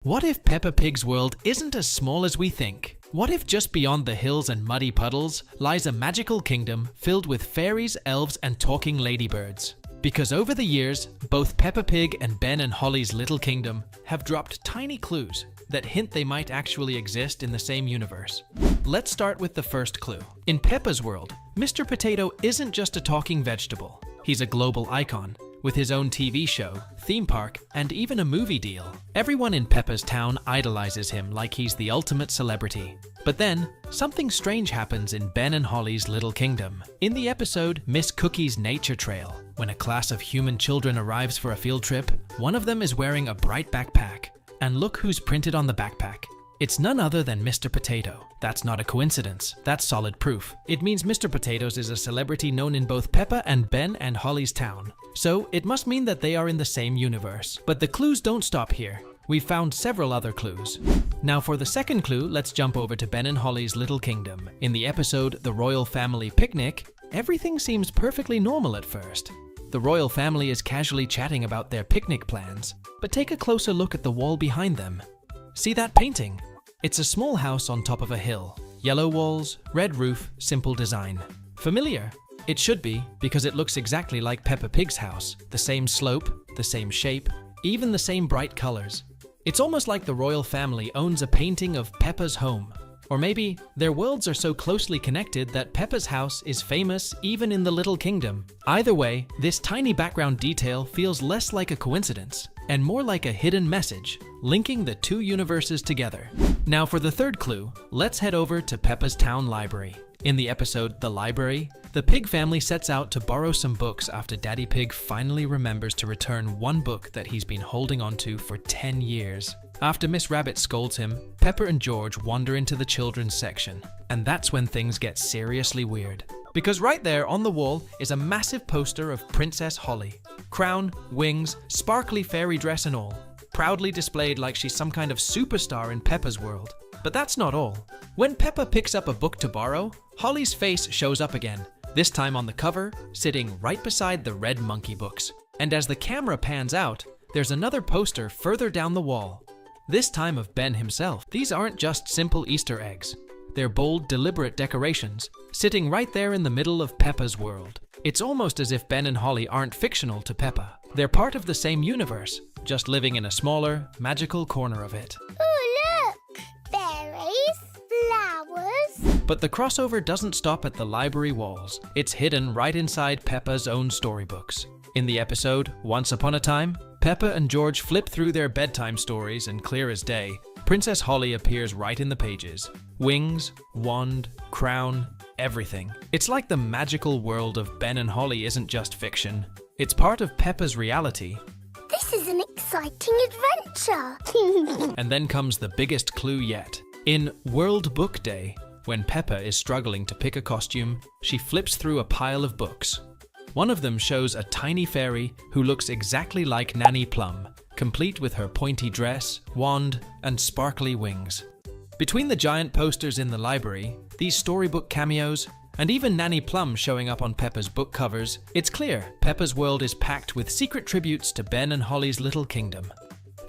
What if Peppa Pig's world isn't as small as we think? What if just beyond the hills and muddy puddles lies a magical kingdom filled with fairies, elves, and talking ladybirds? Because over the years, both Peppa Pig and Ben and Holly's Little Kingdom have dropped tiny clues that hint they might actually exist in the same universe. Let's start with the first clue. In Peppa's world, Mr. Potato isn't just a talking vegetable. He's a global icon, with his own TV show, theme park, and even a movie deal. Everyone in Peppa's town idolizes him like he's the ultimate celebrity. But then, something strange happens in Ben and Holly's Little Kingdom. In the episode Miss Cookie's Nature Trail, when a class of human children arrives for a field trip, one of them is wearing a bright backpack. And look who's printed on the backpack. It's none other than Mr. Potato. That's not a coincidence. That's solid proof. It means Mr. Potatoes is a celebrity known in both Peppa and Ben and Holly's town. So it must mean that they are in the same universe. But the clues don't stop here. We've found several other clues. Now for the second clue, let's jump over to Ben and Holly's Little Kingdom. In the episode The Royal Family Picnic, everything seems perfectly normal at first. The royal family is casually chatting about their picnic plans, but take a closer look at the wall behind them. See that painting? It's a small house on top of a hill. Yellow walls, red roof, simple design. Familiar? It should be, because it looks exactly like Peppa Pig's house. The same slope, the same shape, even the same bright colors. It's almost like the royal family owns a painting of Peppa's home. Or maybe their worlds are so closely connected that Peppa's house is famous even in the Little Kingdom. Either way, this tiny background detail feels less like a coincidence and more like a hidden message, linking the two universes together. Now for the third clue, let's head over to Peppa's town library. In the episode The Library, the pig family sets out to borrow some books after Daddy Pig finally remembers to return one book that he's been holding onto for 10 years. After Miss Rabbit scolds him, Peppa and George wander into the children's section. And that's when things get seriously weird. Because right there on the wall is a massive poster of Princess Holly. Crown, wings, sparkly fairy dress and all. Proudly displayed like she's some kind of superstar in Peppa's world. But that's not all. When Peppa picks up a book to borrow, Holly's face shows up again. This time on the cover, sitting right beside the red monkey books. And as the camera pans out, there's another poster further down the wall. This time of Ben himself. These aren't just simple Easter eggs. They're bold, deliberate decorations, sitting right there in the middle of Peppa's world. It's almost as if Ben and Holly aren't fictional to Peppa. They're part of the same universe, just living in a smaller, magical corner of it. Oh, look! Berries, flowers. But the crossover doesn't stop at the library walls. It's hidden right inside Peppa's own storybooks. In the episode Once Upon a Time, Peppa and George flip through their bedtime stories and clear as day, Princess Holly appears right in the pages. Wings, wand, crown, everything. It's like the magical world of Ben and Holly isn't just fiction. It's part of Peppa's reality. This is an exciting adventure. And then comes the biggest clue yet. In World Book Day, when Peppa is struggling to pick a costume, she flips through a pile of books. One of them shows a tiny fairy who looks exactly like Nanny Plum, complete with her pointy dress, wand, and sparkly wings. Between the giant posters in the library, these storybook cameos, and even Nanny Plum showing up on Peppa's book covers, it's clear Peppa's world is packed with secret tributes to Ben and Holly's Little Kingdom.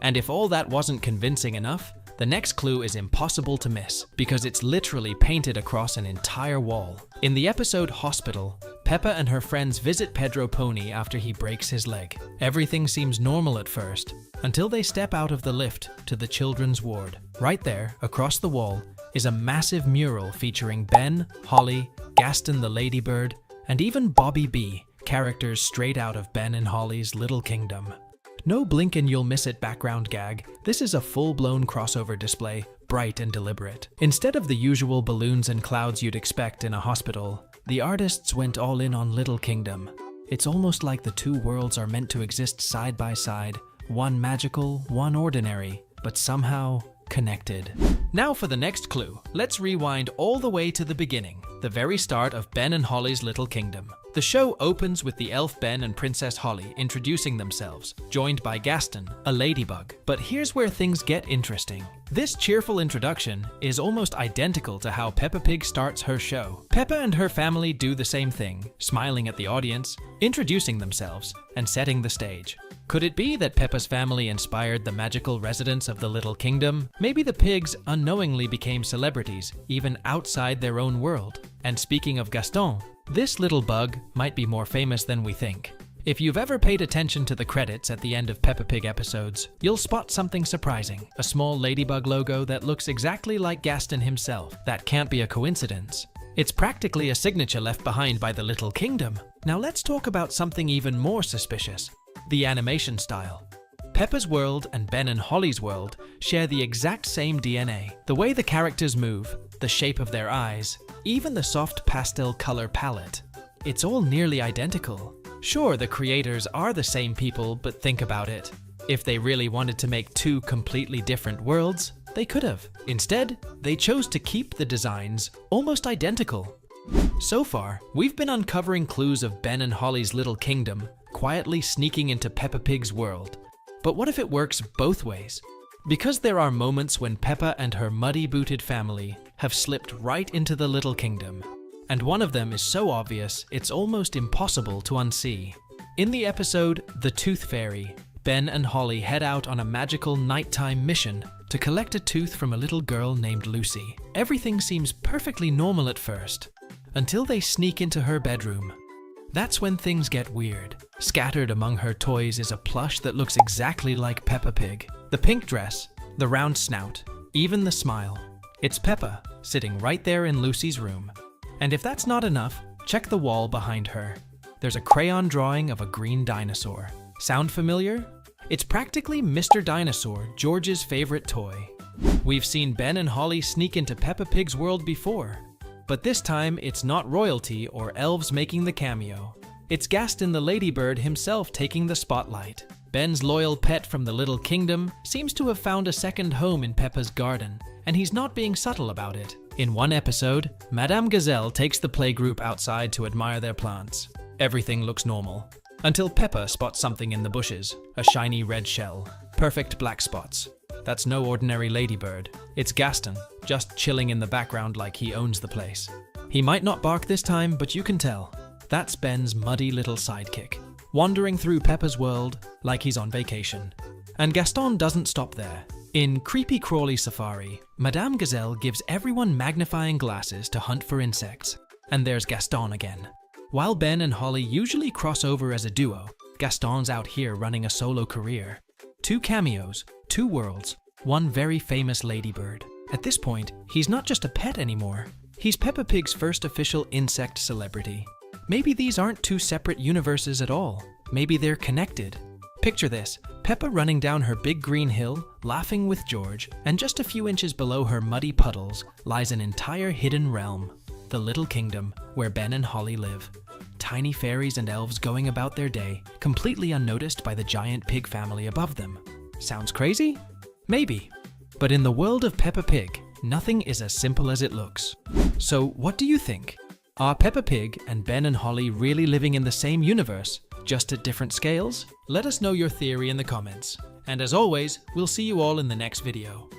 And if all that wasn't convincing enough, the next clue is impossible to miss, because it's literally painted across an entire wall. In the episode Hospital, Peppa and her friends visit Pedro Pony after he breaks his leg. Everything seems normal at first, until they step out of the lift to the children's ward. Right there, across the wall, is a massive mural featuring Ben, Holly, Gaston the Ladybird, and even Bobby B, characters straight out of Ben and Holly's Little Kingdom. No blink and you'll miss it background gag. This is a full-blown crossover display, bright and deliberate. Instead of the usual balloons and clouds you'd expect in a hospital, the artists went all in on Little Kingdom. It's almost like the two worlds are meant to exist side by side, one magical, one ordinary, but somehow connected. Now for the next clue. Let's rewind all the way to the beginning, the very start of Ben and Holly's Little Kingdom. The show opens with the elf Ben and Princess Holly introducing themselves, joined by Gaston, a ladybug. But here's where things get interesting. This cheerful introduction is almost identical to how Peppa Pig starts her show. Peppa and her family do the same thing, smiling at the audience, introducing themselves, and setting the stage. Could it be that Peppa's family inspired the magical residents of the Little Kingdom? Maybe the pigs unknowingly became celebrities, even outside their own world. And speaking of Gaston, this little bug might be more famous than we think. If you've ever paid attention to the credits at the end of Peppa Pig episodes, you'll spot something surprising. A small ladybug logo that looks exactly like Gaston himself. That can't be a coincidence. It's practically a signature left behind by the Little Kingdom. Now let's talk about something even more suspicious. The animation style. Peppa's world and Ben and Holly's world share the exact same DNA. The way the characters move, the shape of their eyes, even the soft pastel color palette. It's all nearly identical. Sure, the creators are the same people, but think about it. If they really wanted to make two completely different worlds, they could have. Instead, they chose to keep the designs almost identical. So far, we've been uncovering clues of Ben and Holly's Little Kingdom quietly sneaking into Peppa Pig's world. But what if it works both ways? Because there are moments when Peppa and her muddy-booted family have slipped right into the Little Kingdom. And one of them is so obvious, it's almost impossible to unsee. In the episode The Tooth Fairy, Ben and Holly head out on a magical nighttime mission to collect a tooth from a little girl named Lucy. Everything seems perfectly normal at first, until they sneak into her bedroom. That's when things get weird. Scattered among her toys is a plush that looks exactly like Peppa Pig. The pink dress, the round snout, even the smile. It's Peppa, sitting right there in Lucy's room. And if that's not enough, check the wall behind her. There's a crayon drawing of a green dinosaur. Sound familiar? It's practically Mr. Dinosaur, George's favorite toy. We've seen Ben and Holly sneak into Peppa Pig's world before. But this time, it's not royalty or elves making the cameo. It's Gaston the ladybird himself taking the spotlight. Ben's loyal pet from the Little Kingdom seems to have found a second home in Peppa's garden, and he's not being subtle about it. In one episode, Madame Gazelle takes the playgroup outside to admire their plants. Everything looks normal, until Peppa spots something in the bushes, a shiny red shell, perfect black spots. That's no ordinary ladybird. It's Gaston, just chilling in the background like he owns the place. He might not bark this time, but you can tell. That's Ben's muddy little sidekick, wandering through Peppa's world like he's on vacation. And Gaston doesn't stop there. In Creepy Crawly Safari, Madame Gazelle gives everyone magnifying glasses to hunt for insects. And there's Gaston again. While Ben and Holly usually cross over as a duo, Gaston's out here running a solo career. 2 cameos, 2 worlds, 1 very famous ladybird. At this point, he's not just a pet anymore. He's Peppa Pig's first official insect celebrity. Maybe these aren't 2 separate universes at all. Maybe they're connected. Picture this, Peppa running down her big green hill, laughing with George, and just a few inches below her muddy puddles lies an entire hidden realm, the Little Kingdom, where Ben and Holly live. Tiny fairies and elves going about their day, completely unnoticed by the giant pig family above them. Sounds crazy? Maybe. But in the world of Peppa Pig, nothing is as simple as it looks. So what do you think? Are Peppa Pig and Ben and Holly really living in the same universe, just at different scales? Let us know your theory in the comments. And as always, we'll see you all in the next video.